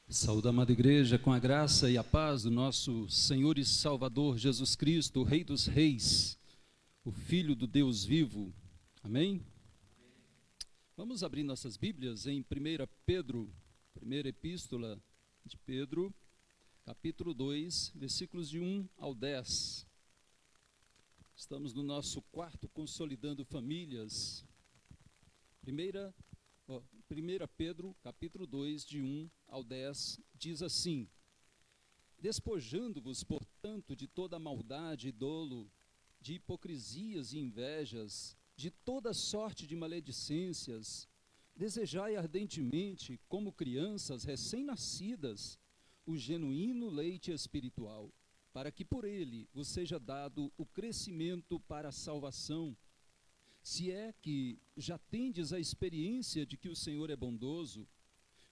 Saúde, amada igreja, com a graça e a paz do nosso Senhor e Salvador Jesus Cristo, o Rei dos Reis, o Filho do Deus vivo. Amém? Vamos abrir nossas Bíblias em 1 Pedro, primeira epístola de Pedro, capítulo 2, versículos de 1 ao 10. Estamos no nosso quarto Consolidando Famílias. 1 Pedro, capítulo 2, de 1 ao 10, diz assim: Despojando-vos, portanto, de toda maldade e dolo, de hipocrisias e invejas, de toda sorte de maledicências, desejai ardentemente, como crianças recém-nascidas, o genuíno leite espiritual, para que por ele vos seja dado o crescimento para a salvação, se é que já tendes a experiência de que o Senhor é bondoso,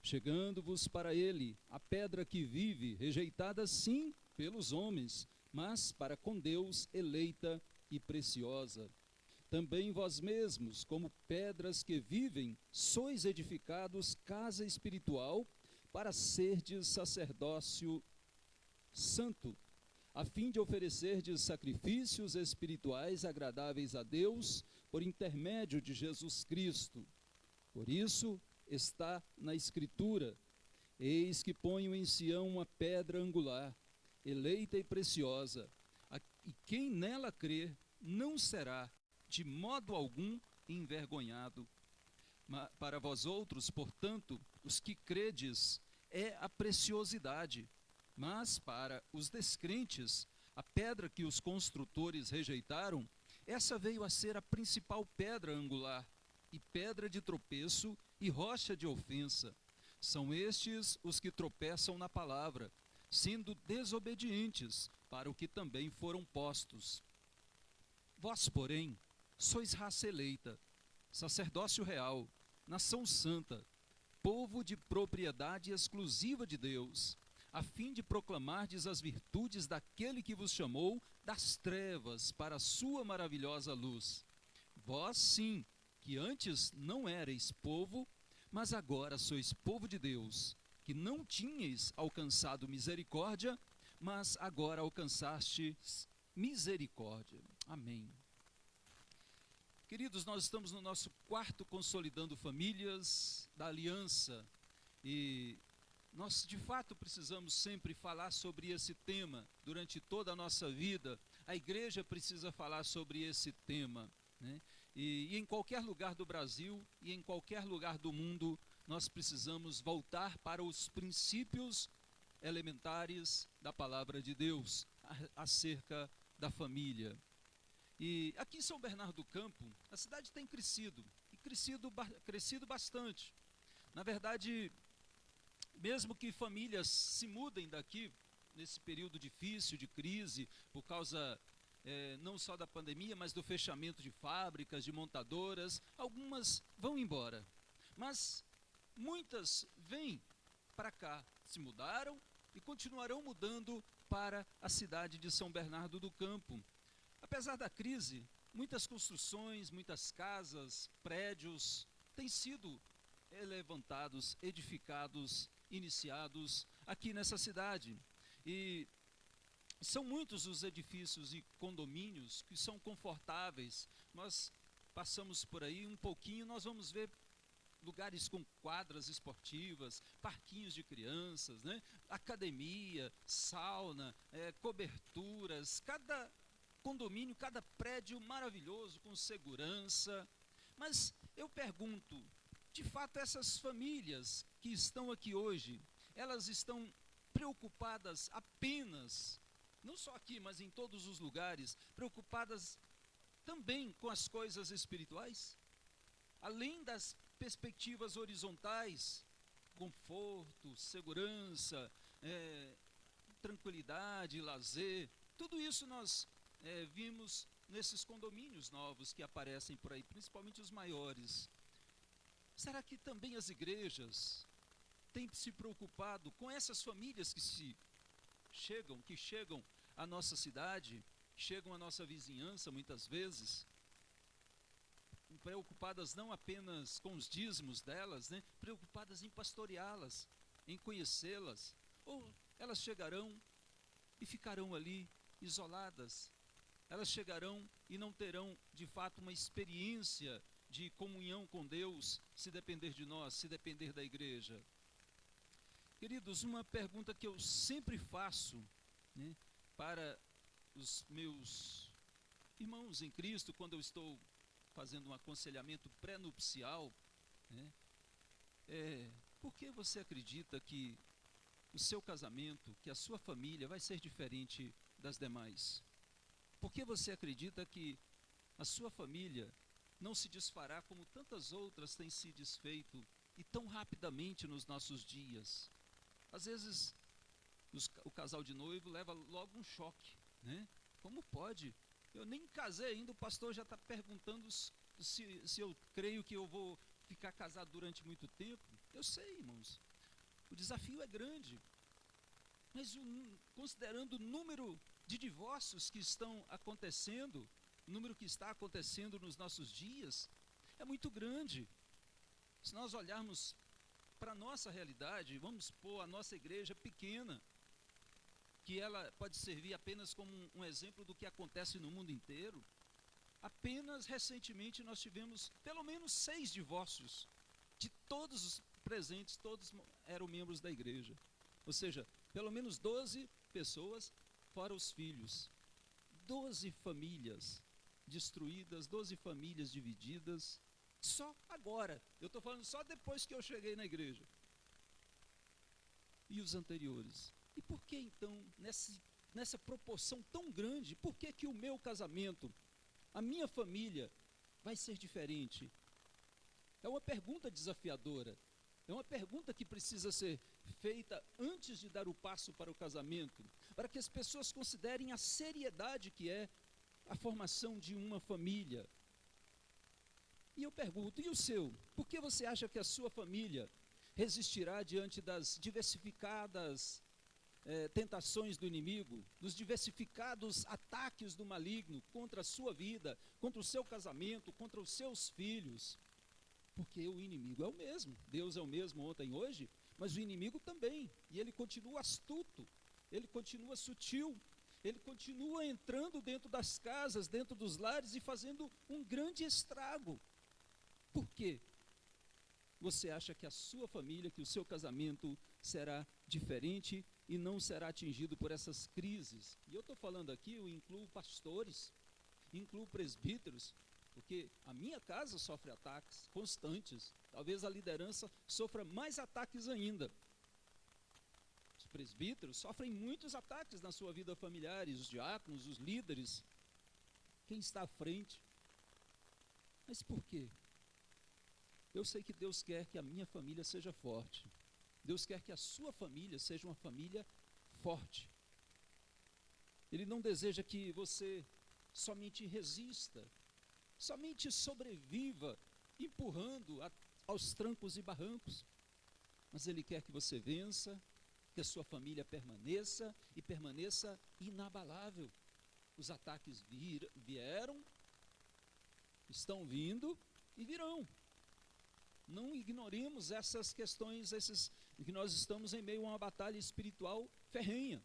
chegando-vos para ele a pedra que vive, rejeitada sim pelos homens, mas para com Deus eleita e preciosa. Também vós mesmos, como pedras que vivem, sois edificados casa espiritual, para serdes sacerdócio santo, a fim de oferecerdes sacrifícios espirituais agradáveis a Deus, por intermédio de Jesus Cristo. Por isso está na Escritura: eis que ponho em Sião uma pedra angular, eleita e preciosa, e quem nela crer não será, de modo algum, envergonhado. Para vós outros, portanto, os que credes, é a preciosidade, mas para os descrentes, a pedra que os construtores rejeitaram, essa veio a ser a principal pedra angular, e pedra de tropeço e rocha de ofensa. São estes os que tropeçam na palavra, sendo desobedientes para o que também foram postos. Vós, porém, sois raça eleita, sacerdócio real, nação santa, povo de propriedade exclusiva de Deus, a fim de proclamardes as virtudes daquele que vos chamou das trevas para a sua maravilhosa luz. Vós, sim, que antes não erais povo, mas agora sois povo de Deus, que não tinhais alcançado misericórdia, mas agora alcançastes misericórdia. Amém. Queridos, nós estamos no nosso quarto Consolidando Famílias da Aliança, e nós de fato precisamos sempre falar sobre esse tema durante toda a nossa vida. A igreja precisa falar sobre esse tema, né? E em qualquer lugar do Brasil e em qualquer lugar do mundo, nós precisamos voltar para os princípios elementares da palavra de Deus acerca da família. E aqui em São Bernardo do Campo, a cidade tem crescido, e crescido bastante. Na verdade, mesmo que famílias se mudem daqui, nesse período difícil de crise, por causa não só da pandemia, mas do fechamento de fábricas, de montadoras, algumas vão embora. Mas muitas vêm para cá, se mudaram e continuarão mudando para a cidade de São Bernardo do Campo. Apesar da crise, muitas construções, muitas casas, prédios têm sido levantados, edificados, iniciados aqui nessa cidade. E são muitos os edifícios e condomínios que são confortáveis. Nós passamos por aí um pouquinho, nós vamos ver lugares com quadras esportivas, parquinhos de crianças, né? Academia, sauna, coberturas, cada condomínio, cada prédio maravilhoso, com segurança. Mas eu pergunto, de fato, essas famílias que estão aqui hoje, elas estão preocupadas apenas, não só aqui, mas em todos os lugares, preocupadas também com as coisas espirituais? Além das perspectivas horizontais, conforto, segurança, tranquilidade, lazer, tudo isso nós vimos nesses condomínios novos que aparecem por aí, principalmente os maiores. Será que também as igrejas têm se preocupado com essas famílias que chegam à nossa cidade, chegam à nossa vizinhança muitas vezes, preocupadas não apenas com os dízimos delas, né, preocupadas em pastoreá-las, em conhecê-las, ou elas chegarão e ficarão ali isoladas. Elas chegarão e não terão, de fato, uma experiência de comunhão com Deus, se depender de nós, se depender da igreja. Queridos, uma pergunta que eu sempre faço, né, para os meus irmãos em Cristo, quando eu estou fazendo um aconselhamento pré-nupcial, né, por que você acredita que o seu casamento, que a sua família vai ser diferente das demais? Por que você acredita que a sua família não se desfará como tantas outras têm se desfeito e tão rapidamente nos nossos dias? Às vezes, o casal de noivo leva logo um choque, né? Como pode? Eu nem casei ainda, o pastor já está perguntando se eu creio que eu vou ficar casado durante muito tempo. Eu sei, irmãos, o desafio é grande, mas considerando o número de divórcios que estão acontecendo, o número que está acontecendo nos nossos dias, é muito grande. Se nós olharmos para a nossa realidade, vamos supor a nossa igreja pequena, que ela pode servir apenas como um exemplo do que acontece no mundo inteiro. Apenas recentemente nós tivemos pelo menos 6 divórcios, de todos os presentes, todos eram membros da igreja. Ou seja, pelo menos 12 pessoas, fora os filhos. 12 famílias destruídas, 12 famílias divididas, só agora. Eu estou falando só depois que eu cheguei na igreja. E os anteriores? E por que então, nessa proporção tão grande, por que o meu casamento, a minha família, vai ser diferente? É uma pergunta desafiadora. É uma pergunta que precisa ser feita antes de dar o passo para o casamento, para que as pessoas considerem a seriedade que é a formação de uma família. E eu pergunto, e o seu? Por que você acha que a sua família resistirá diante das diversificadas tentações do inimigo, dos diversificados ataques do maligno contra a sua vida, contra o seu casamento, contra os seus filhos? Porque o inimigo é o mesmo, Deus é o mesmo ontem e hoje, mas o inimigo também, e ele continua astuto, ele continua sutil, ele continua entrando dentro das casas, dentro dos lares e fazendo um grande estrago. Por quê? Você acha que a sua família, que o seu casamento será diferente e não será atingido por essas crises? E eu estou falando aqui, eu incluo pastores, incluo presbíteros, porque a minha casa sofre ataques constantes. Talvez a liderança sofra mais ataques ainda. Os presbíteros sofrem muitos ataques na sua vida familiar, os diáconos, os líderes, quem está à frente. Mas por quê? Eu sei que Deus quer que a minha família seja forte. Deus quer que a sua família seja uma família forte. Ele não deseja que você somente resista, somente sobreviva, empurrando aos trancos e barrancos. Mas Ele quer que você vença, que a sua família permaneça e permaneça inabalável. Os ataques vieram, estão vindo e virão. Não ignoremos essas questões, que nós estamos em meio a uma batalha espiritual ferrenha.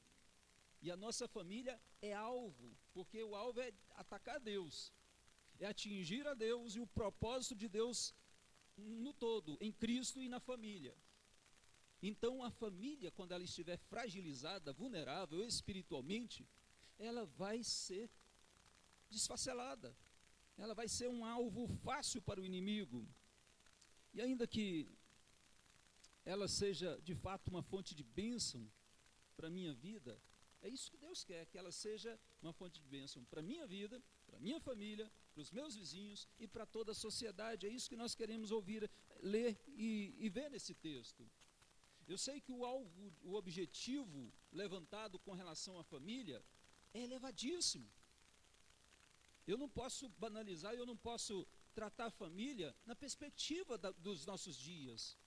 E a nossa família é alvo, porque o alvo é atacar Deus, é atingir a Deus e o propósito de Deus no todo, em Cristo e na família. Então a família, quando ela estiver fragilizada, vulnerável espiritualmente, ela vai ser desfacelada, ela vai ser um alvo fácil para o inimigo. E ainda que ela seja de fato uma fonte de bênção para a minha vida, é isso que Deus quer, que ela seja uma fonte de bênção para a minha vida, para a minha família, para os meus vizinhos e para toda a sociedade. É isso que nós queremos ouvir, ler e ver nesse texto. Eu sei que o objetivo levantado com relação à família é elevadíssimo. Eu não posso banalizar, eu não posso tratar a família na perspectiva dos nossos dias,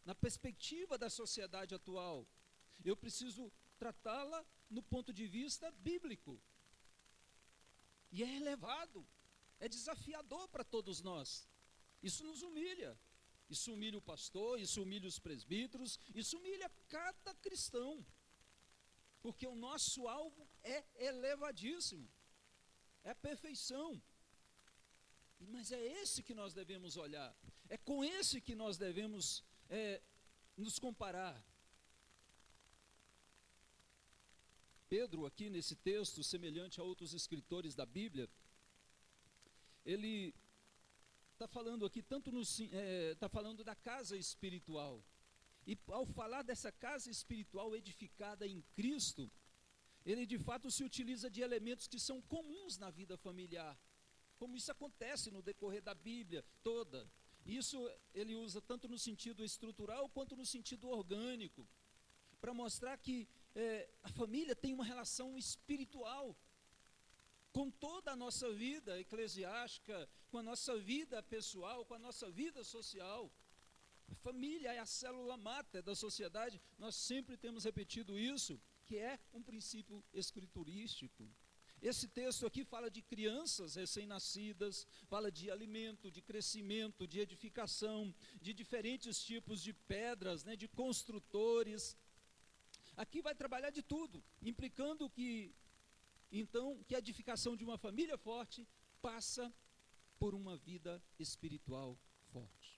na perspectiva da sociedade atual. Eu preciso tratá-la no ponto de vista bíblico. E é elevado, é desafiador para todos nós. Isso nos humilha, Isso humilha o pastor, isso humilha os presbíteros, isso humilha cada cristão. Porque o nosso alvo é elevadíssimo, é a perfeição. Mas é esse que nós devemos olhar, é com esse que nós devemos nos comparar. Pedro, aqui nesse texto, semelhante a outros escritores da Bíblia, ele está falando aqui está falando da casa espiritual. E ao falar dessa casa espiritual edificada em Cristo, ele de fato se utiliza de elementos que são comuns na vida familiar, como isso acontece no decorrer da Bíblia toda. Isso ele usa tanto no sentido estrutural quanto no sentido orgânico, para mostrar que a família tem uma relação espiritual com toda a nossa vida eclesiástica, com a nossa vida pessoal, com a nossa vida social. A família é a célula máter da sociedade, nós sempre temos repetido isso, que é um princípio escriturístico. Esse texto aqui fala de crianças recém-nascidas, fala de alimento, de crescimento, de edificação, de diferentes tipos de pedras, de construtores. Aqui vai trabalhar de tudo, implicando que, então, que a edificação de uma família forte passa por uma vida espiritual forte.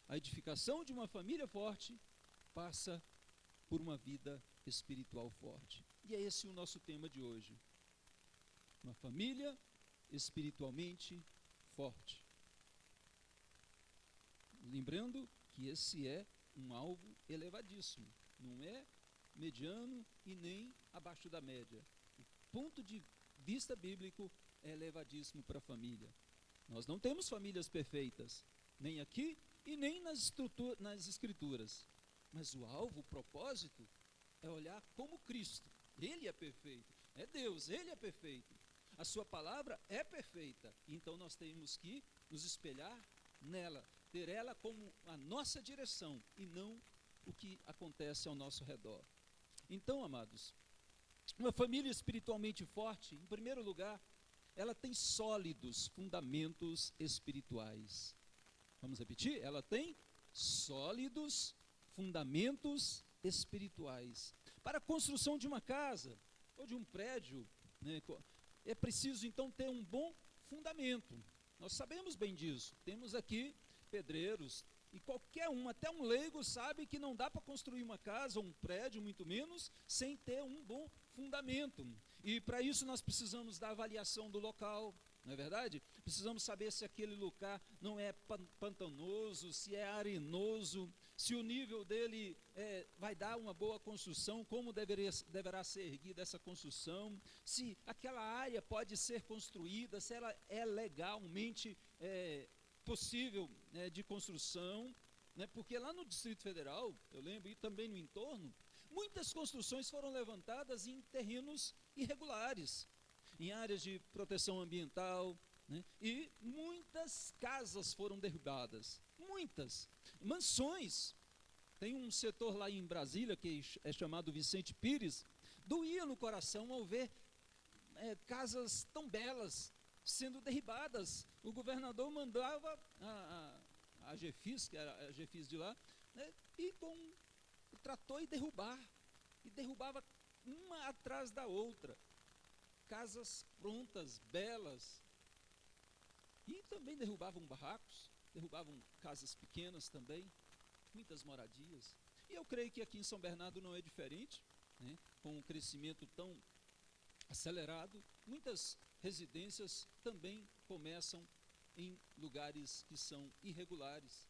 A edificação de uma família forte passa por uma vida espiritual forte. E é esse o nosso tema de hoje. Uma família espiritualmente forte. Lembrando que esse é um alvo elevadíssimo, não é mediano e nem abaixo da média. O ponto de vista bíblico é elevadíssimo para a família. Nós não temos famílias perfeitas, nem aqui e nem nas escrituras. Mas o alvo, o propósito, é olhar como Cristo. Ele é perfeito, é Deus, Ele é perfeito. A sua palavra é perfeita, então nós temos que nos espelhar nela, ter ela como a nossa direção e não o que acontece ao nosso redor. Então, amados, uma família espiritualmente forte, em primeiro lugar, ela tem sólidos fundamentos espirituais. Vamos repetir? Ela tem sólidos fundamentos espirituais. Para a construção de uma casa ou de um prédio, é preciso então ter um bom fundamento. Nós sabemos bem disso. Temos aqui pedreiros e qualquer um, até um leigo, sabe que não dá para construir uma casa ou um prédio, muito menos, sem ter um bom fundamento. E para isso nós precisamos da avaliação do local, não é verdade? Precisamos saber se aquele lugar não é pantanoso, se é arenoso, se o nível dele vai dar uma boa construção, como deverá ser erguida essa construção, se aquela área pode ser construída, se ela é legalmente possível de construção, porque lá no Distrito Federal, eu lembro, e também no entorno, muitas construções foram levantadas em terrenos irregulares, em áreas de proteção ambiental, e muitas casas foram derrubadas, muitas, mansões. Tem um setor lá em Brasília, que é chamado Vicente Pires, doía no coração ao ver casas tão belas sendo derribadas. O governador mandava a GFIS, que era a GFIS de lá, ir com o trator e derrubava uma atrás da outra. Casas prontas, belas, e também derrubavam barracos, derrubavam casas pequenas também, muitas moradias. E eu creio que aqui em São Bernardo não é diferente, com um crescimento tão acelerado, muitas residências também começam em lugares que são irregulares,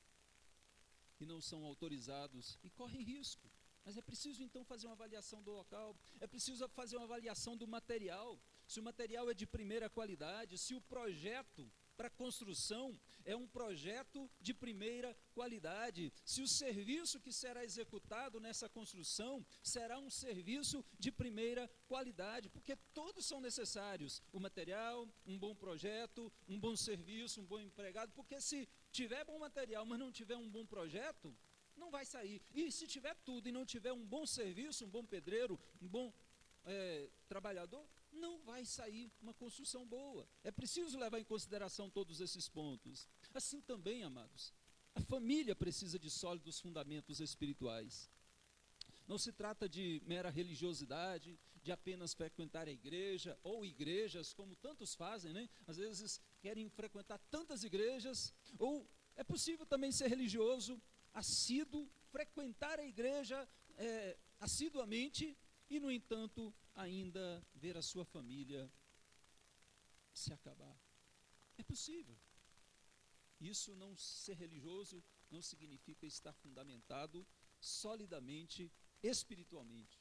que não são autorizados e correm risco. Mas é preciso então fazer uma avaliação do local, é preciso fazer uma avaliação do material, se o material é de primeira qualidade, se o projeto para construção é um projeto de primeira qualidade, se o serviço que será executado nessa construção será um serviço de primeira qualidade, porque todos são necessários, o material, um bom projeto, um bom serviço, um bom empregado, porque se tiver bom material, mas não tiver um bom projeto, não vai sair. E se tiver tudo e não tiver um bom serviço, um bom pedreiro, um bom trabalhador, não vai sair uma construção boa. É preciso levar em consideração todos esses pontos. Assim também, amados, A família precisa de sólidos fundamentos espirituais. Não se trata de mera religiosidade, de apenas frequentar a igreja ou igrejas, como tantos fazem, né? Às vezes querem frequentar tantas igrejas, ou é possível também ser religioso, assíduo, frequentar a igreja assiduamente e, no entanto, ainda ver a sua família se acabar. É possível. Isso, não ser religioso, não significa estar fundamentado solidamente espiritualmente.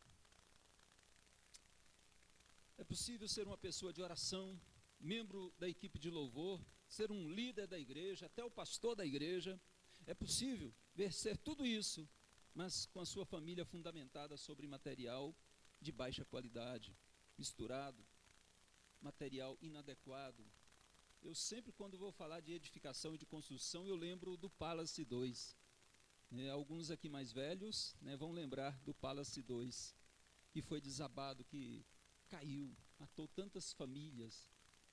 É possível ser uma pessoa de oração, membro da equipe de louvor, ser um líder da igreja, até o pastor da igreja. É possível ser tudo isso, mas com a sua família fundamentada sobre material de baixa qualidade, misturado, material inadequado. Eu sempre, quando vou falar de edificação e de construção, eu lembro do Palace 2. Alguns aqui mais velhos, vão lembrar do Palace 2, que foi desabado, que caiu, matou tantas famílias,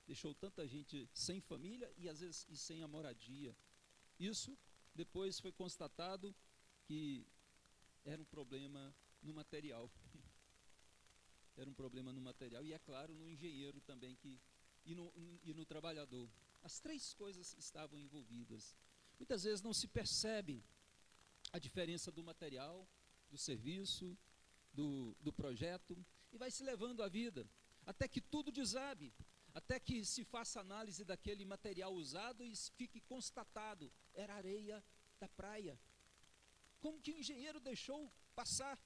deixou tanta gente sem família e às vezes sem a moradia. Isso depois foi constatado que era um problema no material. Era um problema no material e, é claro, no engenheiro também e no trabalhador. As três coisas estavam envolvidas. Muitas vezes não se percebe a diferença do material, do serviço, do projeto, e vai se levando a vida, até que tudo desabe, até que se faça análise daquele material usado e fique constatado, era areia da praia. Como que o engenheiro deixou passar?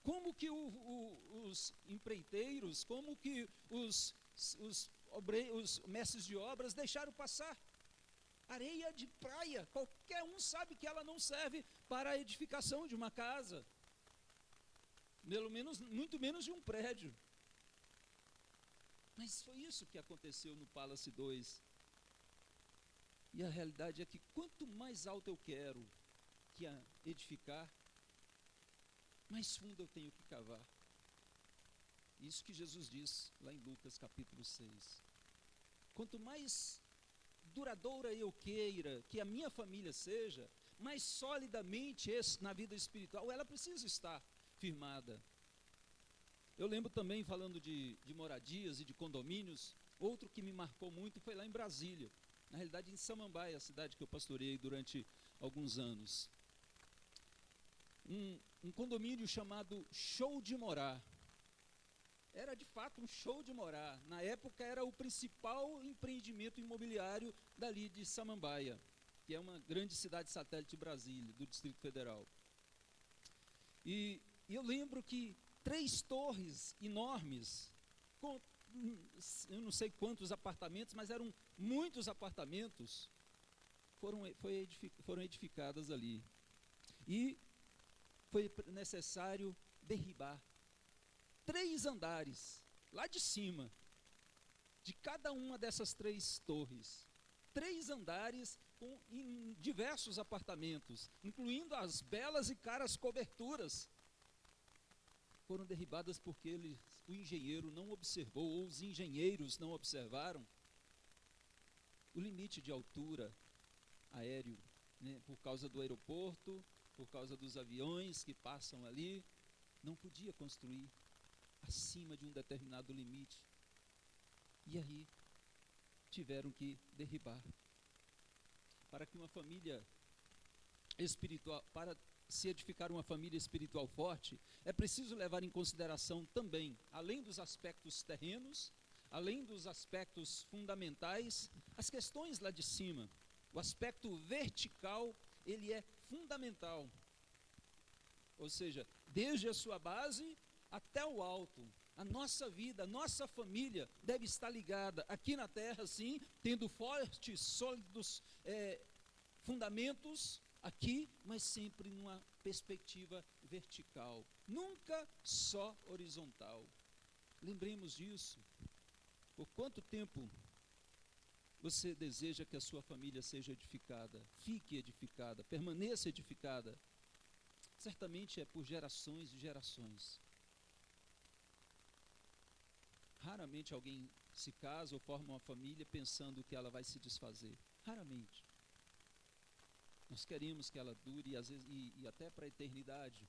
Como que os empreiteiros, como que os mestres de obras deixaram passar? Areia de praia, qualquer um sabe que ela não serve para a edificação de uma casa, muito menos de um prédio. Mas foi isso que aconteceu no Palace 2. E a realidade é que quanto mais alto eu quero edificar, mais fundo eu tenho que cavar. Isso que Jesus diz lá em Lucas capítulo 6. Quanto mais duradoura eu queira que a minha família seja, mais solidamente na vida espiritual ela precisa estar firmada. Eu lembro também, falando de moradias e de condomínios, outro que me marcou muito foi lá em Brasília, na realidade em Samambaia, a cidade que eu pastoreei durante alguns anos. Um condomínio chamado Show de Morar. Era de fato um show de morar. Na época era o principal empreendimento imobiliário dali de Samambaia, que é uma grande cidade satélite de Brasília, do Distrito Federal. E eu lembro que 3 torres enormes, com eu não sei quantos apartamentos, mas eram muitos apartamentos, foram edificadas ali. E foi necessário derribar 3 andares, lá de cima, de cada uma dessas 3 torres. 3 andares em diversos apartamentos, incluindo as belas e caras coberturas. Foram derribadas porque o engenheiro não observou, ou os engenheiros não observaram, o limite de altura aéreo, por causa do aeroporto, por causa dos aviões que passam ali, não podia construir acima de um determinado limite. E aí tiveram que derribar. Para que uma família espiritual, para se edificar uma família espiritual forte, é preciso levar em consideração também, além dos aspectos terrenos, além dos aspectos fundamentais, as questões lá de cima. O aspecto vertical, ele é fundamental. Ou seja, desde a sua base até o alto. A nossa vida, a nossa família deve estar ligada aqui na terra, sim, tendo fortes, sólidos fundamentos aqui, mas sempre numa perspectiva vertical, nunca só horizontal. Lembremos disso. Por quanto tempo você deseja que a sua família seja edificada, fique edificada, permaneça edificada? Certamente é por gerações e gerações. Raramente alguém se casa ou forma uma família pensando que ela vai se desfazer. Raramente. Nós queremos que ela dure, e às vezes e até para a eternidade.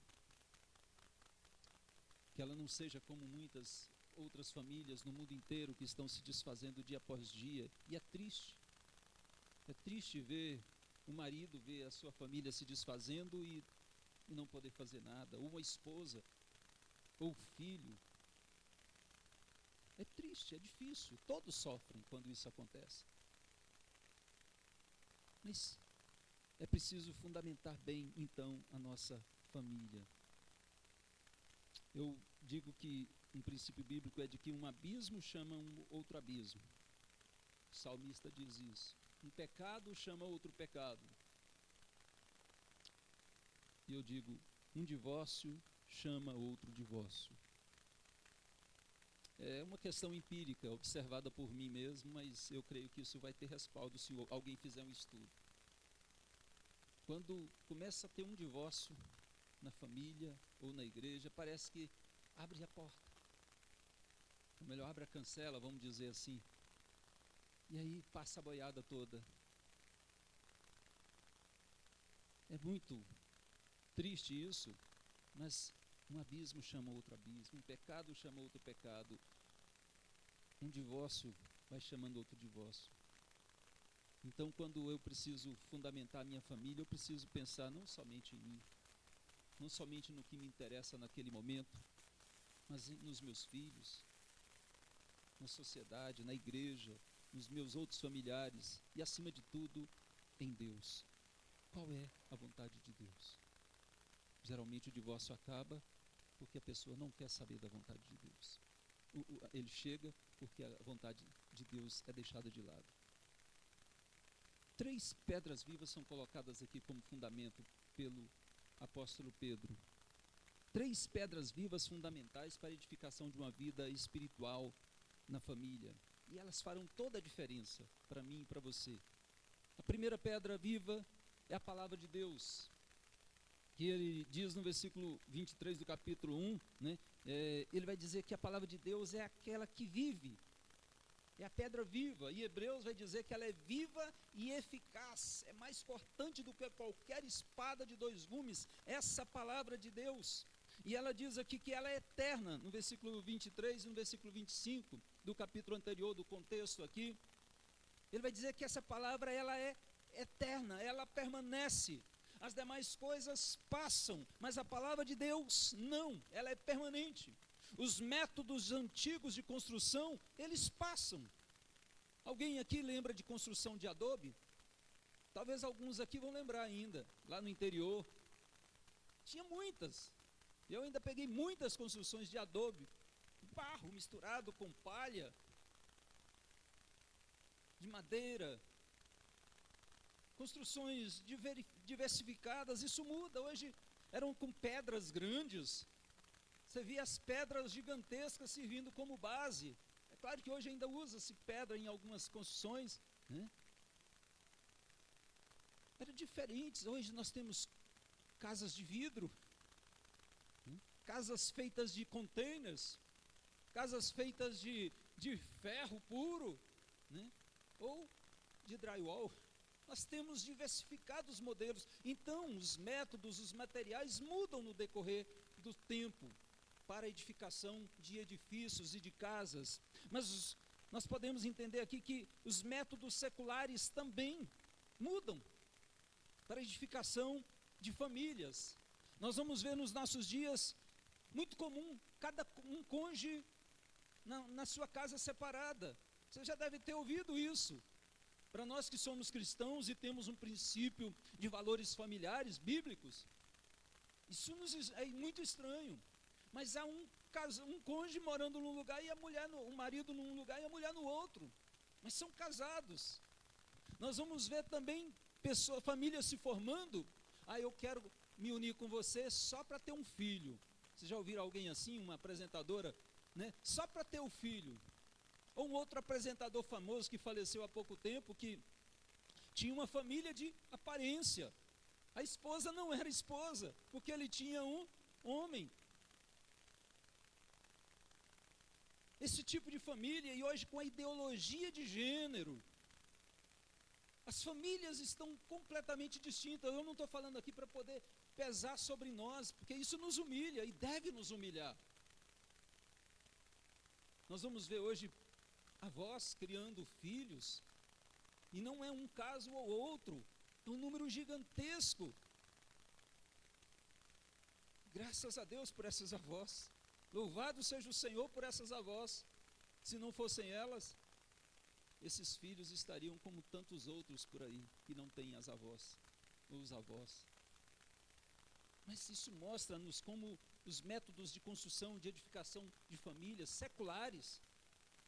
Que ela não seja como muitas outras famílias no mundo inteiro que estão se desfazendo dia após dia. E é triste. É triste ver o marido ver a sua família se desfazendo e não poder fazer nada. Ou uma esposa, ou o filho. É triste, é difícil. Todos sofrem quando isso acontece. Mas é preciso fundamentar bem, então, a nossa família. Eu digo que um princípio bíblico é de que um abismo chama um outro abismo. O salmista diz isso. Um pecado chama outro pecado. E eu digo, um divórcio chama outro divórcio. É uma questão empírica, observada por mim mesmo, mas eu creio que isso vai ter respaldo se alguém fizer um estudo. Quando começa a ter um divórcio na família ou na igreja, parece que abre a porta. Ou melhor, abre a cancela, vamos dizer assim. E aí passa a boiada toda. É muito triste isso, mas um abismo chama outro abismo, um pecado chama outro pecado, um divórcio vai chamando outro divórcio. Então, quando eu preciso fundamentar a minha família, eu preciso pensar não somente em mim, não somente no que me interessa naquele momento, mas nos meus filhos, na sociedade, na igreja, nos meus outros familiares e, acima de tudo, em Deus. Qual é a vontade de Deus? Geralmente o divórcio acaba porque a pessoa não quer saber da vontade de Deus. Ele chega porque a vontade de Deus é deixada de lado. 3 pedras vivas são colocadas aqui como fundamento pelo apóstolo Pedro. 3 pedras vivas fundamentais para a edificação de uma vida espiritual na família. E elas farão toda a diferença para mim e para você. A primeira pedra viva é a palavra de Deus, que ele diz no versículo 23 do capítulo 1, né, ele vai dizer que a palavra de Deus é aquela que vive, é a pedra viva, e Hebreus vai dizer que ela é viva e eficaz, é mais cortante do que qualquer espada de 2 gumes, essa palavra de Deus. E ela diz aqui que ela é eterna, no versículo 23 e no versículo 25 do capítulo anterior, do contexto aqui. Ele vai dizer que essa palavra ela é eterna, ela permanece. As demais coisas passam, mas a palavra de Deus não, ela é permanente. Os métodos antigos de construção, eles passam. Alguém aqui lembra de construção de adobe? Talvez alguns aqui vão lembrar ainda, lá no interior. Tinha muitas. Eu ainda peguei muitas construções de adobe, barro misturado com palha, de madeira, construções diversificadas. Isso muda. Hoje eram com pedras grandes, você via as pedras gigantescas servindo como base. É claro que hoje ainda usa-se pedra em algumas construções, né? Eram diferentes. Hoje nós temos casas de vidro, né? Casas feitas de containers, casas feitas de ferro puro, né? Ou de drywall. Nós temos diversificados modelos. Então, os métodos, os materiais mudam no decorrer do tempo para a edificação de edifícios e de casas. Mas nós podemos entender aqui que os métodos seculares também mudam para a edificação de famílias. Nós vamos ver nos nossos dias, muito comum, cada um cônjuge na sua casa separada. Você já deve ter ouvido isso. Para nós que somos cristãos e temos um princípio de valores familiares bíblicos, isso nos é muito estranho. Mas há um cônjuge morando num lugar e o marido num lugar e a mulher no outro. Mas são casados. Nós vamos ver também famílias se formando. Eu quero me unir com você só para ter um filho. Vocês já ouviram alguém assim, uma apresentadora, né? Só para ter o filho. Ou um outro apresentador famoso que faleceu há pouco tempo, que tinha uma família de aparência. A esposa não era esposa, porque ele tinha um homem. Esse tipo de família, e hoje com a ideologia de gênero, As famílias estão completamente distintas. Eu não estou falando aqui para poder pesar sobre nós, porque isso nos humilha e deve nos humilhar. Nós vamos ver hoje avós criando filhos, e não é um caso ou outro, é um número gigantesco. Graças a Deus por essas avós. Louvado seja o Senhor por essas avós. Se não fossem elas, esses filhos estariam como tantos outros por aí, que não têm as avós, ou os avós. Mas isso mostra-nos como os métodos de construção, de edificação de famílias seculares,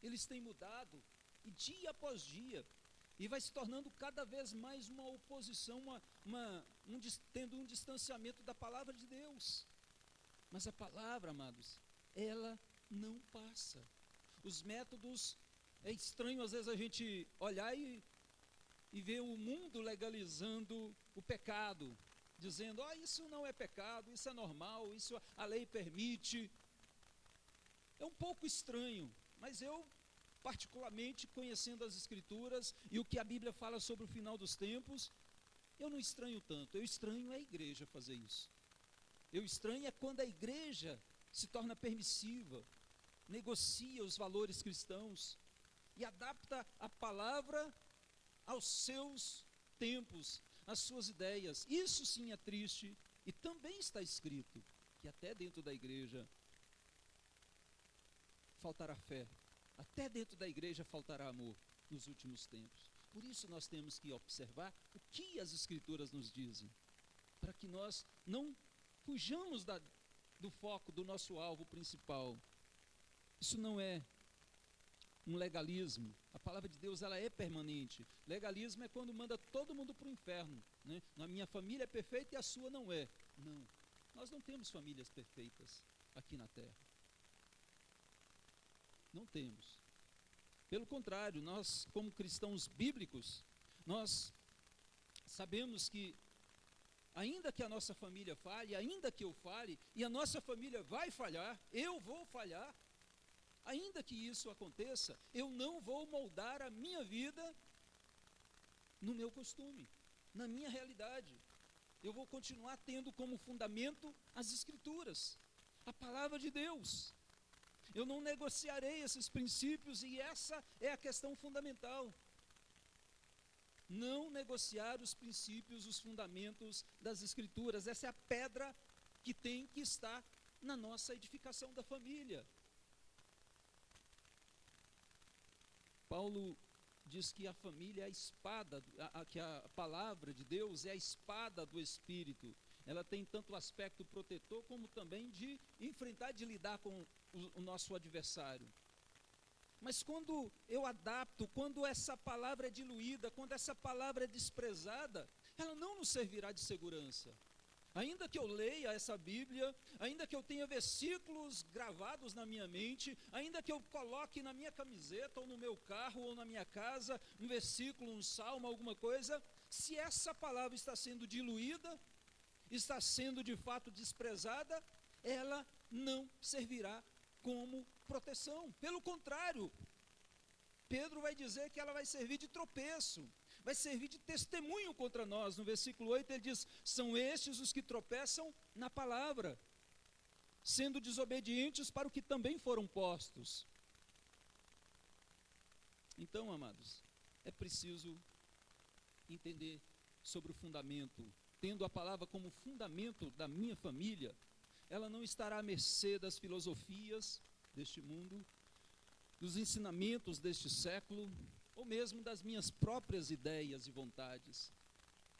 eles têm mudado, e dia após dia, e vai se tornando cada vez mais uma oposição, tendo um distanciamento da palavra de Deus. Mas a palavra, amados, ela não passa. Os métodos, é estranho às vezes a gente olhar e ver o mundo legalizando o pecado, dizendo, isso não é pecado, isso é normal, isso a lei permite. É um pouco estranho, mas eu, particularmente, conhecendo as Escrituras e o que a Bíblia fala sobre o final dos tempos, eu não estranho tanto. Eu estranho a igreja fazer isso. Eu estranho é quando a igreja se torna permissiva, negocia os valores cristãos e adapta a palavra aos seus tempos, às suas ideias. Isso sim é triste, e também está escrito que até dentro da igreja faltará fé, até dentro da igreja faltará amor nos últimos tempos. Por isso nós temos que observar o que as Escrituras nos dizem, para que nós não fujamos do foco do nosso alvo principal. Isso não é um legalismo. A palavra de Deus, ela é permanente. Legalismo é quando manda todo mundo para o inferno, né? A minha família é perfeita e a sua não é. Não, nós não temos famílias perfeitas aqui na terra. Não temos. Pelo contrário, nós, como cristãos bíblicos, nós sabemos que, ainda que a nossa família falhe, ainda que eu falhe, e a nossa família vai falhar, eu vou falhar, ainda que isso aconteça, eu não vou moldar a minha vida no meu costume, na minha realidade. Eu vou continuar tendo como fundamento as Escrituras, a palavra de Deus. Eu não negociarei esses princípios, e essa é a questão fundamental. Não negociar os princípios, os fundamentos das Escrituras. Essa é a pedra que tem que estar na nossa edificação da família. Paulo diz que a família é a espada, que a palavra de Deus é a espada do Espírito. Ela tem tanto o aspecto protetor, como também de enfrentar, de lidar com o nosso adversário. Mas quando eu adapto, quando essa palavra é diluída, quando essa palavra é desprezada, ela não nos servirá de segurança. Ainda que eu leia essa Bíblia, ainda que eu tenha versículos gravados na minha mente, ainda que eu coloque na minha camiseta, ou no meu carro, ou na minha casa, um versículo, um salmo, alguma coisa, se essa palavra está sendo diluída, está sendo de fato desprezada, ela não servirá como proteção. Pelo contrário, Pedro vai dizer que ela vai servir de tropeço, vai servir de testemunho contra nós. No versículo 8 ele diz, são estes os que tropeçam na palavra, sendo desobedientes para o que também foram postos. Então, amados, é preciso entender sobre o fundamento. Tendo a palavra como fundamento da minha família, ela não estará à mercê das filosofias deste mundo, dos ensinamentos deste século, ou mesmo das minhas próprias ideias e vontades.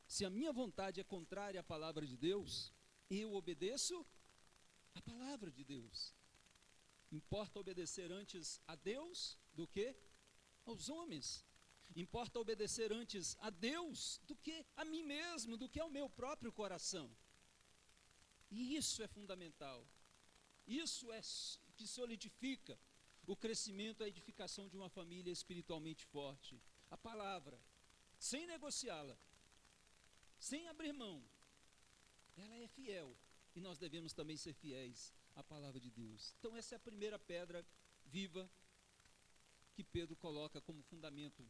Se a minha vontade é contrária à palavra de Deus, eu obedeço a palavra de Deus. Importa obedecer antes a Deus do que aos homens. Importa obedecer antes a Deus do que a mim mesmo, do que ao meu próprio coração. E isso é fundamental. Isso é que solidifica o crescimento, a edificação de uma família espiritualmente forte. A palavra, sem negociá-la, sem abrir mão, ela é fiel. E nós devemos também ser fiéis à palavra de Deus. Então essa é a primeira pedra viva que Pedro coloca como fundamento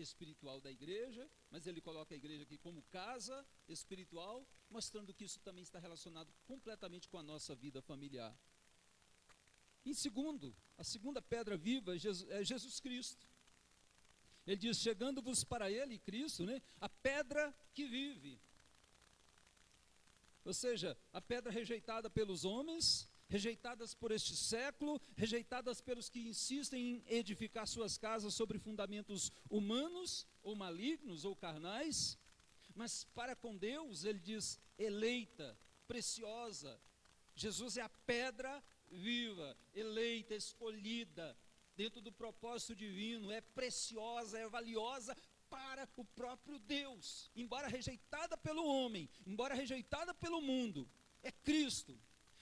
espiritual da igreja, mas ele coloca a igreja aqui como casa espiritual, mostrando que isso também está relacionado completamente com a nossa vida familiar. Em segundo, a segunda pedra viva é Jesus Cristo. Ele diz, chegando-vos para ele, Cristo, né, a pedra que vive. Ou seja, a pedra rejeitada pelos homens, rejeitadas por este século, rejeitadas pelos que insistem em edificar suas casas sobre fundamentos humanos, ou malignos, ou carnais, mas para com Deus, ele diz, eleita, preciosa. Jesus é a pedra viva, eleita, escolhida, dentro do propósito divino, é preciosa, é valiosa para o próprio Deus, embora rejeitada pelo homem, embora rejeitada pelo mundo, é Cristo.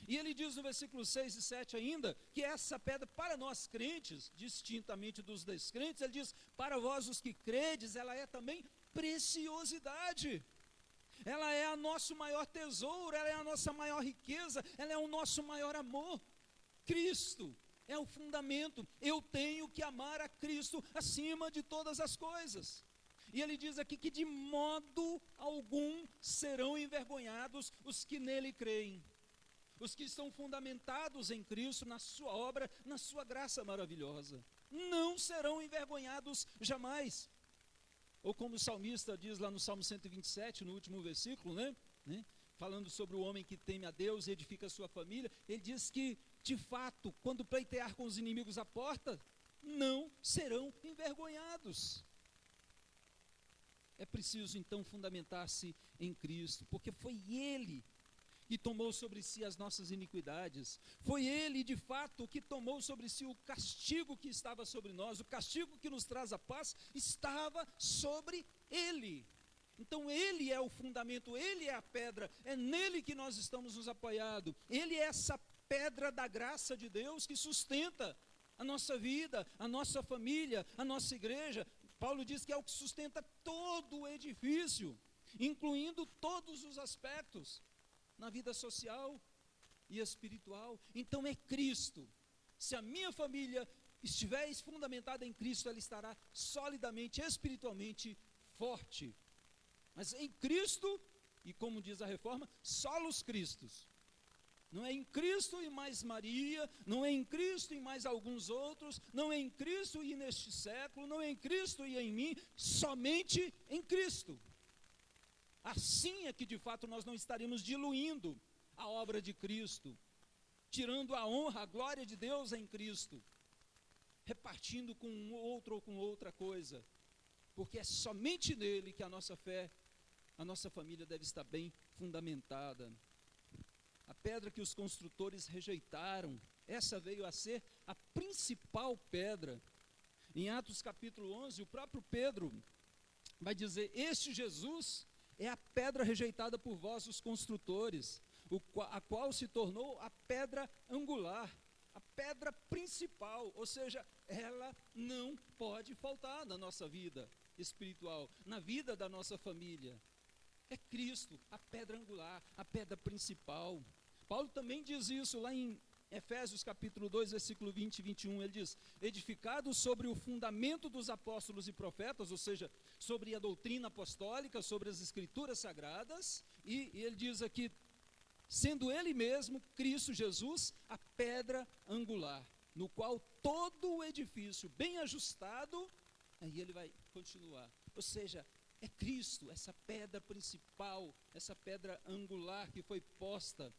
E ele diz no versículo 6 e 7 ainda, que essa pedra para nós crentes, distintamente dos descrentes, ele diz, para vós os que credes, ela é também preciosidade, ela é o nosso maior tesouro, ela é a nossa maior riqueza, ela é o nosso maior amor. Cristo é o fundamento, eu tenho que amar a Cristo acima de todas as coisas. E ele diz aqui que de modo algum serão envergonhados os que nele creem. Os que estão fundamentados em Cristo, na sua obra, na sua graça maravilhosa. Não serão envergonhados jamais. Ou como o salmista diz lá no Salmo 127, no último versículo, né? Falando sobre o homem que teme a Deus e edifica a sua família, ele diz que, de fato, quando pleitear com os inimigos à porta, não serão envergonhados. É preciso então fundamentar-se em Cristo, porque foi Ele que tomou sobre si as nossas iniquidades, foi Ele de fato que tomou sobre si o castigo que estava sobre nós, o castigo que nos traz a paz, estava sobre Ele. Então Ele é o fundamento, Ele é a pedra, é nele que nós estamos nos apoiando, Ele é essa pedra da graça de Deus que sustenta a nossa vida, a nossa família, a nossa igreja. Paulo diz que é o que sustenta todo o edifício, incluindo todos os aspectos, na vida social e espiritual. Então é Cristo. Se a minha família estiver fundamentada em Cristo, ela estará solidamente, espiritualmente forte. Mas em Cristo, e como diz a reforma, solos Cristos. Não é em Cristo e mais Maria, não é em Cristo e mais alguns outros, não é em Cristo e neste século, não é em Cristo e em mim, somente em Cristo. Assim é que de fato nós não estaremos diluindo a obra de Cristo, tirando a honra, a glória de Deus em Cristo, repartindo com um outro ou com outra coisa, porque é somente nele que a nossa fé, a nossa família deve estar bem fundamentada. A pedra que os construtores rejeitaram, essa veio a ser a principal pedra. Em Atos capítulo 11, o próprio Pedro vai dizer, este Jesus é a pedra rejeitada por vós, os construtores, a qual se tornou a pedra angular, a pedra principal, ou seja, ela não pode faltar na nossa vida espiritual, na vida da nossa família. É Cristo, a pedra angular, a pedra principal. Paulo também diz isso lá em Efésios capítulo 2, versículo 20 e 21, ele diz, edificados sobre o fundamento dos apóstolos e profetas, ou seja, sobre a doutrina apostólica, sobre as escrituras sagradas, e ele diz aqui, sendo ele mesmo, Cristo Jesus, a pedra angular, no qual todo o edifício bem ajustado, aí ele vai continuar, ou seja, é Cristo, essa pedra principal, essa pedra angular que foi posta.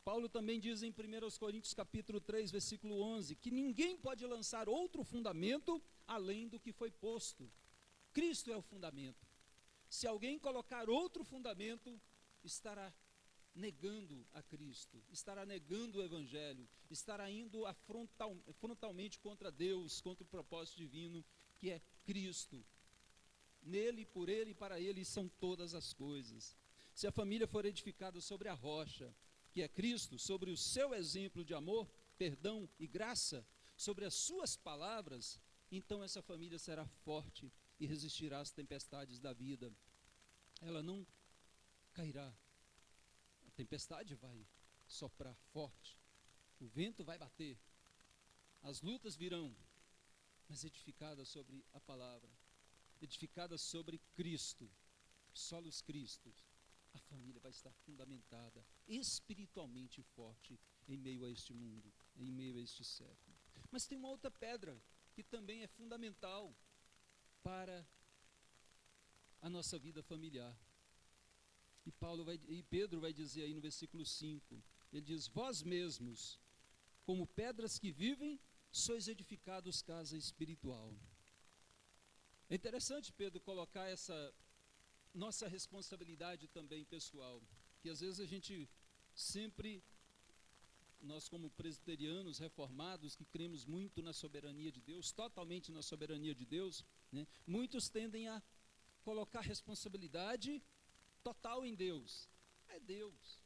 Paulo também diz em 1 Coríntios capítulo 3, versículo 11, que ninguém pode lançar outro fundamento além do que foi posto. Cristo é o fundamento. Se alguém colocar outro fundamento, estará negando a Cristo, estará negando o Evangelho, estará indo frontalmente contra Deus, contra o propósito divino, que é Cristo. Nele, por ele e para ele são todas as coisas. Se a família for edificada sobre a rocha, que é Cristo, sobre o seu exemplo de amor, perdão e graça, sobre as suas palavras, então essa família será forte e resistirá às tempestades da vida. Ela não cairá. A tempestade vai soprar forte, o vento vai bater, as lutas virão, mas edificada sobre a palavra. edificada sobre Cristo, solos Cristos, a família vai estar fundamentada, espiritualmente forte, em meio a este mundo, em meio a este século. Mas tem uma outra pedra, que também é fundamental para a nossa vida familiar. E Pedro vai dizer aí no versículo 5, ele diz: vós mesmos, como pedras que vivem, sois edificados casa espiritual. É interessante Pedro colocar essa nossa responsabilidade também pessoal, que às vezes a gente sempre, nós como presbiterianos reformados, que cremos muito na soberania de Deus, totalmente na soberania de Deus, né, muitos tendem a colocar responsabilidade total em Deus. É Deus,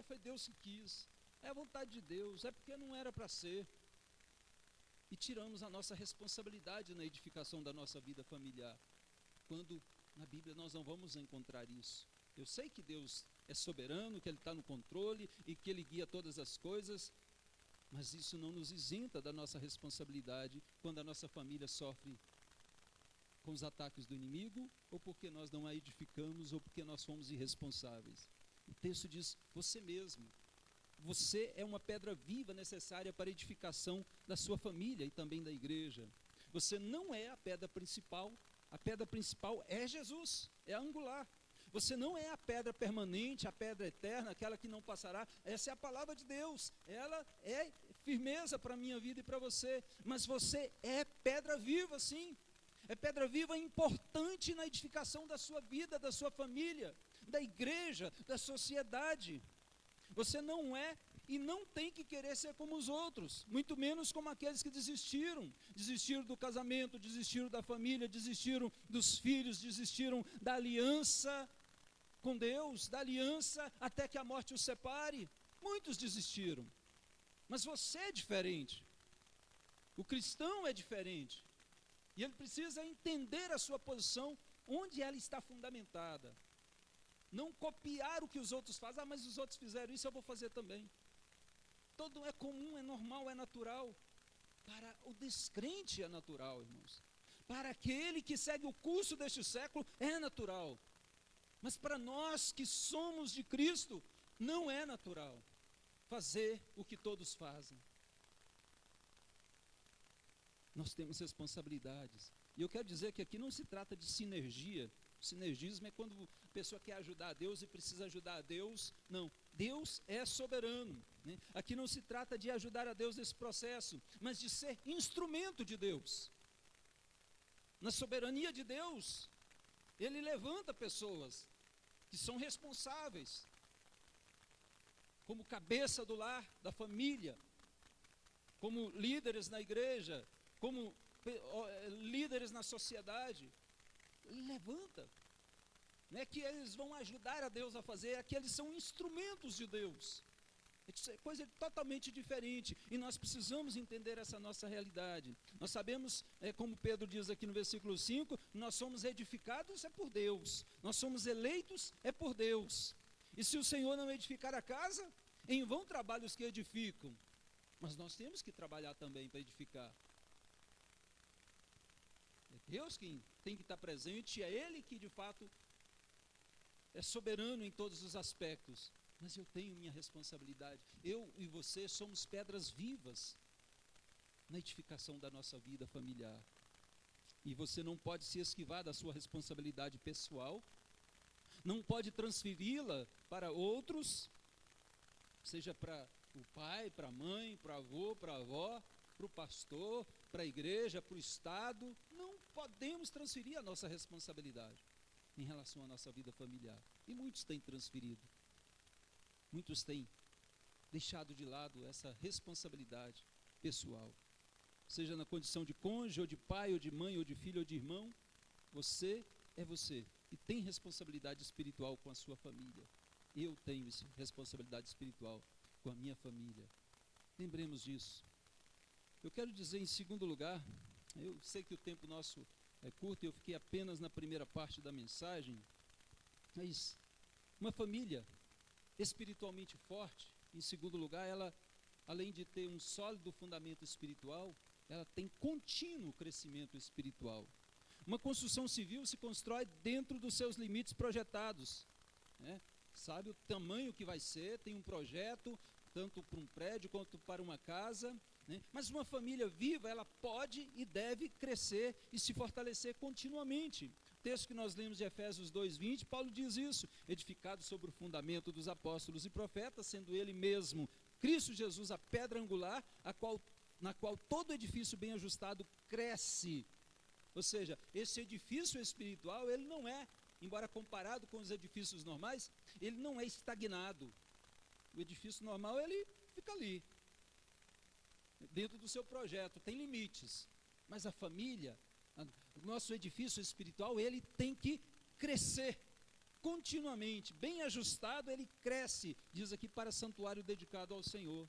foi Deus que quis, é a vontade de Deus, é porque não era para ser. E tiramos a nossa responsabilidade na edificação da nossa vida familiar, quando na Bíblia nós não vamos encontrar isso. Eu sei que Deus é soberano, que Ele está no controle e que Ele guia todas as coisas, mas isso não nos isenta da nossa responsabilidade quando a nossa família sofre com os ataques do inimigo, ou porque nós não a edificamos, ou porque nós fomos irresponsáveis. O texto diz: você mesmo, você é uma pedra viva necessária para a edificação da sua família e também da igreja. Você não é a pedra principal é Jesus, é a angular. Você não é a pedra permanente, a pedra eterna, aquela que não passará. Essa é a palavra de Deus, ela é firmeza para a minha vida e para você. Mas você é pedra viva, sim. É pedra viva importante na edificação da sua vida, da sua família, da igreja, da sociedade. Você não é e não tem que querer ser como os outros, muito menos como aqueles que desistiram do casamento, desistiram da família, desistiram dos filhos, desistiram da aliança com Deus, da aliança até que a morte os separe. Muitos desistiram, mas você é diferente, o cristão é diferente, e ele precisa entender a sua posição, onde ela está fundamentada. Não copiar o que os outros fazem. Mas os outros fizeram isso, eu vou fazer também. Todo é comum, é normal, é natural. Para o descrente é natural, irmãos. Para aquele que segue o curso deste século é natural. Mas para nós que somos de Cristo, não é natural fazer o que todos fazem. Nós temos responsabilidades. E eu quero dizer que aqui não se trata de sinergia. Sinergismo é quando a pessoa quer ajudar a Deus e precisa ajudar a Deus. Não, Deus é soberano, né? Aqui não se trata de ajudar a Deus nesse processo, mas de ser instrumento de Deus. Na soberania de Deus, Ele levanta pessoas que são responsáveis, como cabeça do lar, da família, como líderes na igreja, como líderes na sociedade. Ele levanta, não é que eles vão ajudar a Deus a fazer, é que eles são instrumentos de Deus. É coisa totalmente diferente, e nós precisamos entender essa nossa realidade. Nós sabemos, como Pedro diz aqui no versículo 5, nós somos edificados é por Deus, nós somos eleitos é por Deus. E se o Senhor não edificar a casa, em vão trabalham os que edificam. Mas nós temos que trabalhar também para edificar. É Deus quem tem que estar presente, é Ele que de fato é soberano em todos os aspectos. Mas eu tenho minha responsabilidade. Eu e você somos pedras vivas na edificação da nossa vida familiar. E você não pode se esquivar da sua responsabilidade pessoal, não pode transferi-la para outros, seja para o pai, para a mãe, para o avô, para a avó, para o pastor, para a igreja, para o Estado. Não podemos transferir a nossa responsabilidade em relação à nossa vida familiar. E muitos têm transferido. Muitos têm deixado de lado essa responsabilidade pessoal. Seja na condição de cônjuge, ou de pai, ou de mãe, ou de filho, ou de irmão, você é você. E tem responsabilidade espiritual com a sua família. Eu tenho responsabilidade espiritual com a minha família. Lembremos disso. Eu quero dizer em segundo lugar, eu sei que o tempo nosso é curto, eu fiquei apenas na primeira parte da mensagem, mas uma família espiritualmente forte, em segundo lugar, ela, além de ter um sólido fundamento espiritual, ela tem contínuo crescimento espiritual. Uma construção civil se constrói dentro dos seus limites projetados, né? Sabe o tamanho que vai ser, tem um projeto, tanto para um prédio quanto para uma casa, né? Mas uma família viva, ela pode e deve crescer e se fortalecer continuamente. O texto que nós lemos de Efésios 2:20, Paulo diz isso: edificado sobre o fundamento dos apóstolos e profetas, sendo ele mesmo, Cristo Jesus, a pedra angular, na qual todo edifício bem ajustado cresce. Ou seja, esse edifício espiritual, ele não é, embora comparado com os edifícios normais, ele não é estagnado. O edifício normal, ele fica ali, dentro do seu projeto, tem limites. Mas a família, o nosso edifício espiritual, ele tem que crescer continuamente, bem ajustado, ele cresce, diz aqui, para santuário dedicado ao Senhor.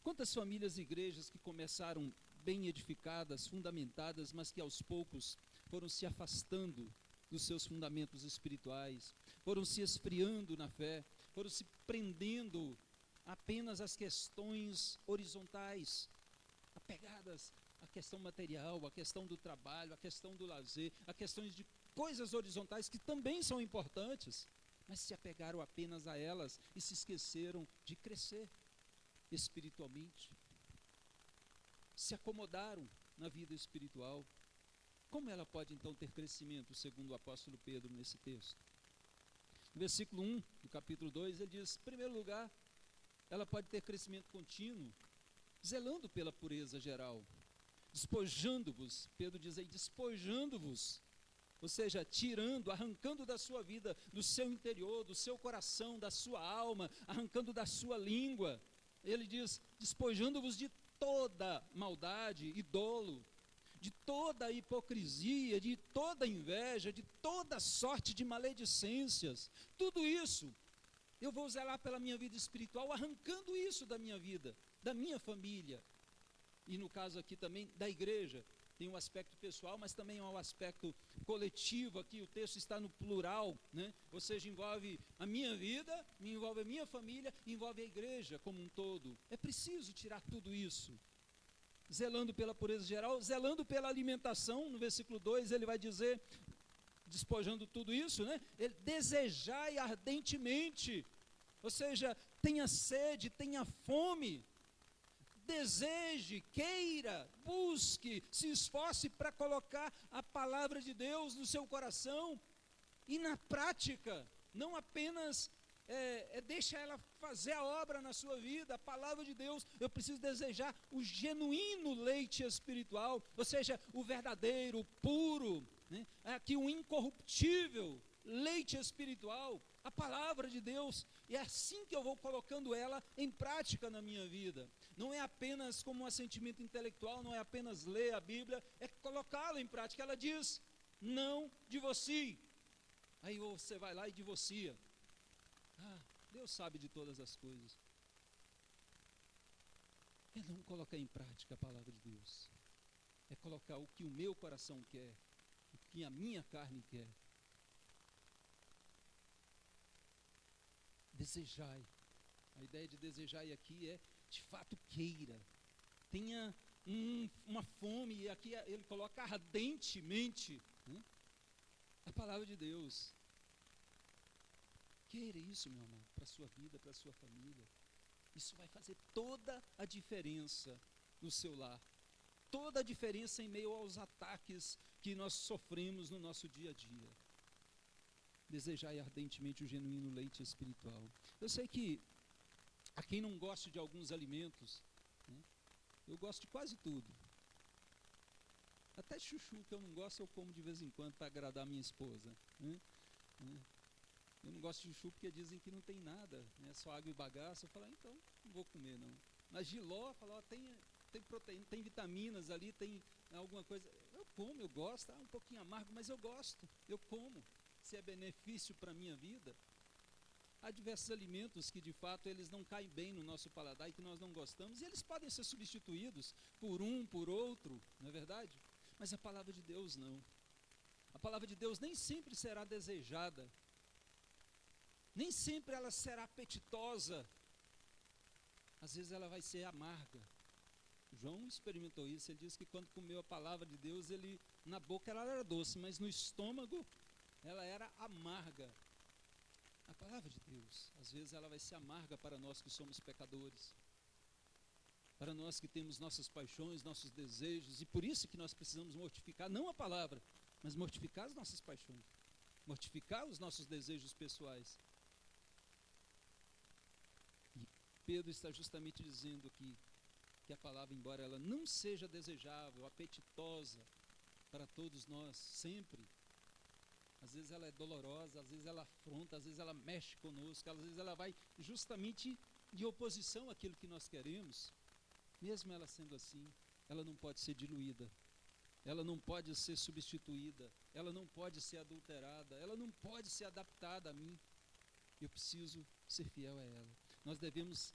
Quantas famílias e igrejas que começaram bem edificadas, fundamentadas, mas que aos poucos foram se afastando dos seus fundamentos espirituais, foram se esfriando na fé, foram se prendendo apenas às questões horizontais, apegadas à questão material, à questão do trabalho, à questão do lazer, a questões de coisas horizontais que também são importantes, mas se apegaram apenas a elas e se esqueceram de crescer espiritualmente. Se acomodaram na vida espiritual. Como ela pode então ter crescimento, segundo o apóstolo Pedro nesse texto? No versículo 1 do capítulo 2, ele diz: em primeiro lugar, ela pode ter crescimento contínuo, zelando pela pureza geral, despojando-vos, Pedro diz aí, despojando-vos, ou seja, tirando, arrancando da sua vida, do seu interior, do seu coração, da sua alma, arrancando da sua língua. Ele diz, despojando-vos de toda maldade e dolo, de toda hipocrisia, de toda inveja, de toda sorte de maledicências. Tudo isso, eu vou zelar pela minha vida espiritual, arrancando isso da minha vida, da minha família. E no caso aqui também da igreja, tem um aspecto pessoal, mas também há um aspecto coletivo aqui, o texto está no plural, né? Ou seja, envolve a minha vida, envolve a minha família, envolve a igreja como um todo. É preciso tirar tudo isso. Zelando pela pureza geral, zelando pela alimentação, no versículo 2 ele vai dizer, despojando tudo isso, né? Ele, desejai ardentemente, ou seja, tenha sede, tenha fome, deseje, queira, busque, se esforce para colocar a palavra de Deus no seu coração e na prática, não apenas deixa ela fazer a obra na sua vida, a palavra de Deus. Eu preciso desejar o genuíno leite espiritual, ou seja, o verdadeiro, o puro, né? Aqui o incorruptível leite espiritual, a palavra de Deus, e é assim que eu vou colocando ela em prática na minha vida. Não é apenas como um assentimento intelectual, não é apenas ler a Bíblia, é colocá-la em prática. Ela diz, não divorcie. Aí você vai lá e divorcia. Deus sabe de todas as coisas. É não colocar em prática a palavra de Deus. É colocar o que o meu coração quer, o que a minha carne quer. Desejai. A ideia de desejai aqui é, de fato, queira. Tenha uma fome, e aqui ele coloca ardentemente, né? A palavra de Deus. Queira isso, meu amado, para a sua vida, para a sua família. Isso vai fazer toda a diferença no seu lar. Toda a diferença em meio aos ataques que nós sofremos no nosso dia a dia. Desejai ardentemente o genuíno leite espiritual. Eu sei que a quem não gosta de alguns alimentos, né, eu gosto de quase tudo. Até chuchu que eu não gosto, eu como de vez em quando para agradar a minha esposa, né? Eu não gosto de chuchu porque dizem que não tem nada, né? Só água e bagaço. Eu falo, então não vou comer não. Mas jiló, falo, tem proteína, tem vitaminas ali, tem alguma coisa. Eu como, eu gosto, um pouquinho amargo, mas eu gosto, eu como. Se é benefício para a minha vida. Há diversos alimentos que de fato eles não caem bem no nosso paladar e que nós não gostamos, e eles podem ser substituídos por outro, não é verdade? Mas a palavra de Deus não. A palavra de Deus nem sempre será desejada, nem sempre ela será apetitosa, às vezes ela vai ser amarga. João experimentou isso, ele disse que quando comeu a palavra de Deus, ele na boca ela era doce, mas no estômago ela era amarga. A palavra de Deus, às vezes ela vai ser amarga para nós que somos pecadores, para nós que temos nossas paixões, nossos desejos, e por isso que nós precisamos mortificar, não a palavra, mas mortificar as nossas paixões, mortificar os nossos desejos pessoais. E Pedro está justamente dizendo aqui que a palavra, embora ela não seja desejável, apetitosa para todos nós, sempre, às vezes ela é dolorosa, às vezes ela afronta, às vezes ela mexe conosco, às vezes ela vai justamente de oposição àquilo que nós queremos. Mesmo ela sendo assim, ela não pode ser diluída, ela não pode ser substituída, ela não pode ser adulterada, ela não pode ser adaptada a mim. Eu preciso ser fiel a ela. Nós devemos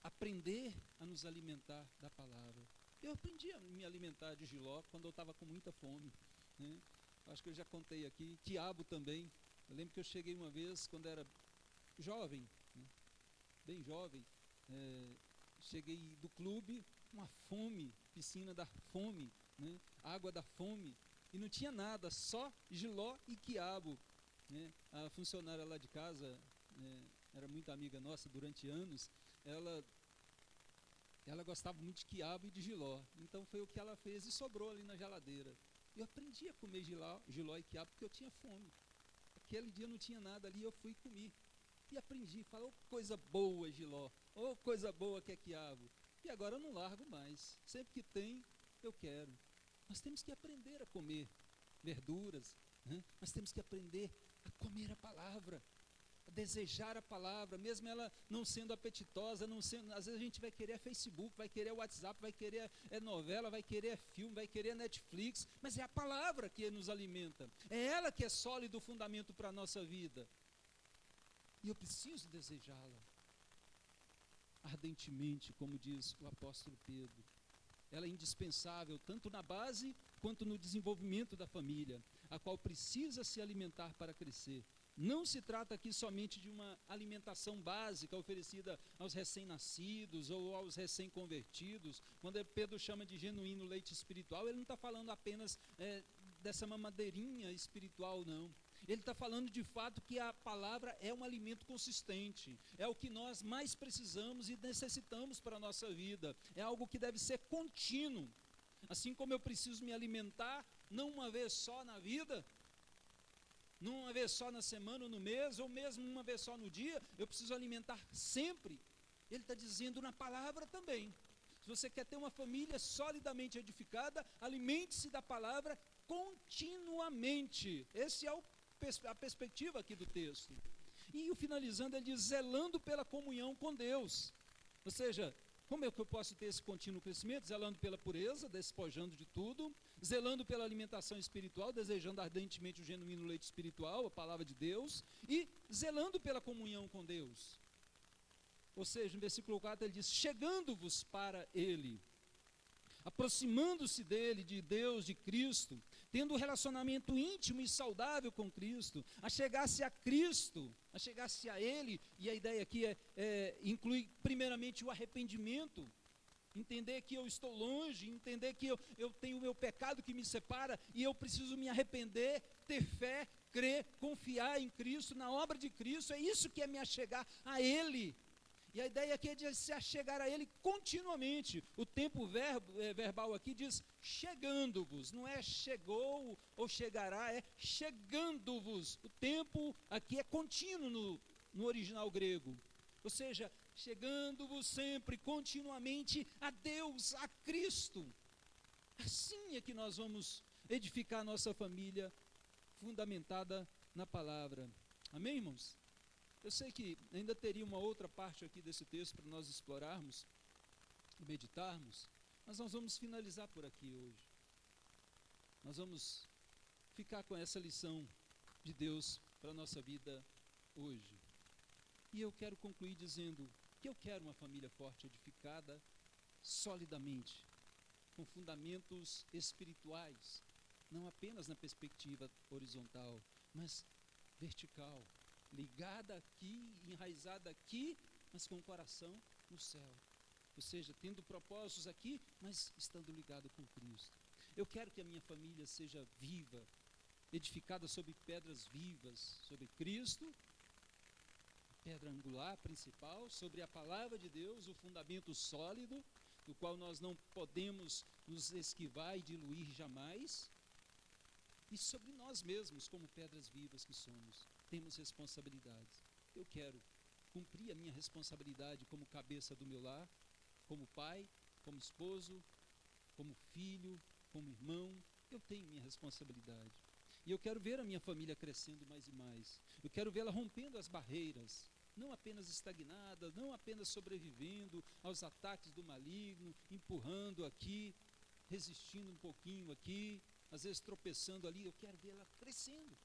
aprender a nos alimentar da palavra. Eu aprendi a me alimentar de jiló quando eu estava com muita fome, né? Acho que eu já contei aqui, quiabo também. Eu lembro que eu cheguei uma vez, quando era jovem, né? Bem jovem, cheguei do clube, uma fome, piscina da fome, né? Água da fome, e não tinha nada, só jiló e quiabo, né? A funcionária lá de casa, era muito amiga nossa durante anos, ela gostava muito de quiabo e de jiló, então foi o que ela fez e sobrou ali na geladeira. Eu aprendi a comer jiló e quiabo porque eu tinha fome. Aquele dia não tinha nada ali, eu fui e comi. E aprendi, falei, oh, coisa boa jiló, oh, coisa boa que é quiabo. E agora eu não largo mais. Sempre que tem, eu quero. Nós temos que aprender a comer verduras, né? Nós temos que aprender a comer a palavra, a desejar a palavra, mesmo ela não sendo apetitosa, não sendo, às vezes a gente vai querer Facebook, vai querer WhatsApp, vai querer novela, vai querer filme, vai querer Netflix, mas é a palavra que nos alimenta, é ela que é sólido fundamento para a nossa vida, e eu preciso desejá-la ardentemente, como diz o apóstolo Pedro. Ela é indispensável tanto na base quanto no desenvolvimento da família, a qual precisa se alimentar para crescer. Não se trata aqui somente de uma alimentação básica oferecida aos recém-nascidos ou aos recém-convertidos. Quando Pedro chama de genuíno leite espiritual, ele não está falando apenas dessa mamadeirinha espiritual, não. Ele está falando de fato que a palavra é um alimento consistente, é o que nós mais precisamos e necessitamos para a nossa vida, é algo que deve ser contínuo. Assim como eu preciso me alimentar, não uma vez só na vida, não uma vez só na semana ou no mês, ou mesmo uma vez só no dia, eu preciso alimentar sempre. Ele está dizendo na palavra também. Se você quer ter uma família solidamente edificada, alimente-se da palavra continuamente. Esse é a perspectiva aqui do texto. E o finalizando, ele diz, zelando pela comunhão com Deus. Ou seja, como é que eu posso ter esse contínuo crescimento? Zelando pela pureza, despojando de tudo, zelando pela alimentação espiritual, desejando ardentemente o genuíno leite espiritual, a palavra de Deus, e zelando pela comunhão com Deus. Ou seja, no versículo 4 ele diz, chegando-vos para Ele, aproximando-se dele, de Deus, de Cristo, tendo um relacionamento íntimo e saudável com Cristo, a chegar-se a Cristo, a chegar-se a Ele, e a ideia aqui inclui primeiramente o arrependimento, entender que eu estou longe, entender que eu tenho o meu pecado que me separa, e eu preciso me arrepender, ter fé, crer, confiar em Cristo, na obra de Cristo, é isso que é me achegar a Ele. E a ideia aqui é de se achegar a Ele continuamente. O tempo verbal aqui diz chegando-vos, não é chegou ou chegará, é chegando-vos. O tempo aqui é contínuo no original grego. Ou seja, chegando-vos sempre, continuamente a Deus, a Cristo. Assim é que nós vamos edificar a nossa família fundamentada na palavra. Amém, irmãos? Eu sei que ainda teria uma outra parte aqui desse texto para nós explorarmos e meditarmos, mas nós vamos finalizar por aqui hoje. Nós vamos ficar com essa lição de Deus para a nossa vida hoje. E eu quero concluir dizendo que eu quero uma família forte, edificada solidamente, com fundamentos espirituais, não apenas na perspectiva horizontal, mas vertical, ligada aqui, enraizada aqui, mas com o coração no céu. Ou seja, tendo propósitos aqui, mas estando ligado com Cristo. Eu quero que a minha família seja viva, edificada sobre pedras vivas, sobre Cristo, pedra angular principal, sobre a palavra de Deus, o fundamento sólido, do qual nós não podemos nos esquivar e diluir jamais, e sobre nós mesmos, como pedras vivas que somos, temos responsabilidades. Eu quero cumprir a minha responsabilidade como cabeça do meu lar, como pai, como esposo, como filho, como irmão. Eu tenho minha responsabilidade. E eu quero ver a minha família crescendo mais e mais. Eu quero vê-la rompendo as barreiras, não apenas estagnada, não apenas sobrevivendo aos ataques do maligno, empurrando aqui, resistindo um pouquinho aqui, às vezes tropeçando ali. Eu quero vê-la crescendo.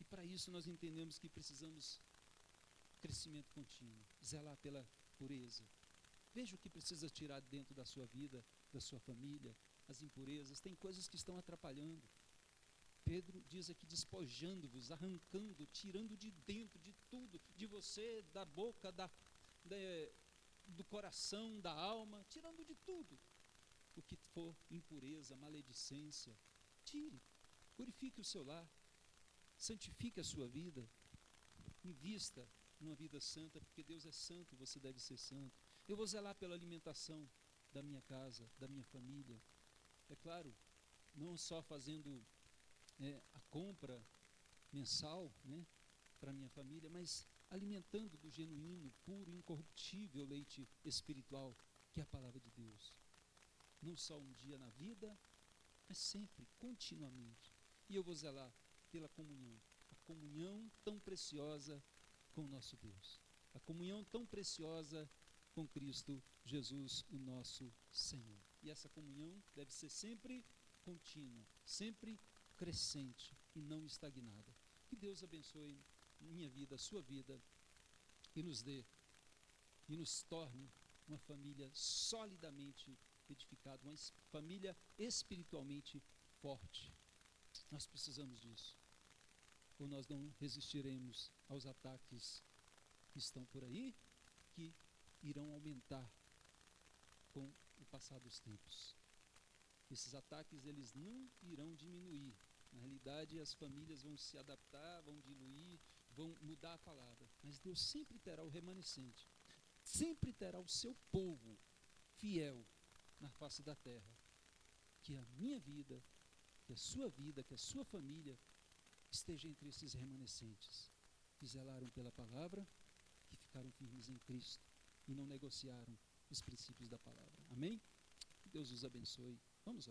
E para isso nós entendemos que precisamos crescimento contínuo, zelar pela pureza. Veja o que precisa tirar dentro da sua vida, da sua família, as impurezas. Tem coisas que estão atrapalhando. Pedro diz aqui, despojando-vos, arrancando, tirando de dentro de tudo, de você, da boca, do coração, da alma, tirando de tudo. O que for impureza, maledicência, tire, purifique o seu lar, santifique a sua vida, invista numa vida santa, porque Deus é santo, você deve ser santo. Eu vou zelar pela alimentação da minha casa, da minha família. É claro, não só fazendo a compra mensal, né, para minha família, mas alimentando do genuíno, puro, incorruptível leite espiritual, que é a palavra de Deus. Não só um dia na vida, mas sempre, continuamente. E eu vou zelar pela comunhão, a comunhão tão preciosa com o nosso Deus, a comunhão tão preciosa com Cristo Jesus, o nosso Senhor. E essa comunhão deve ser sempre contínua, sempre crescente e não estagnada. Que Deus abençoe minha vida, a sua vida, e nos dê, e nos torne uma família solidamente edificada, uma família espiritualmente forte. Nós precisamos disso, ou nós não resistiremos aos ataques que estão por aí, que irão aumentar com o passar dos tempos. Esses ataques, eles não irão diminuir. Na realidade, as famílias vão se adaptar, vão diluir, vão mudar a palavra. Mas Deus sempre terá o remanescente, sempre terá o seu povo fiel na face da terra. Que a minha vida, que a sua família esteja entre esses remanescentes, que zelaram pela palavra, que ficaram firmes em Cristo e não negociaram os princípios da palavra. Amém? Deus os abençoe. Vamos orar.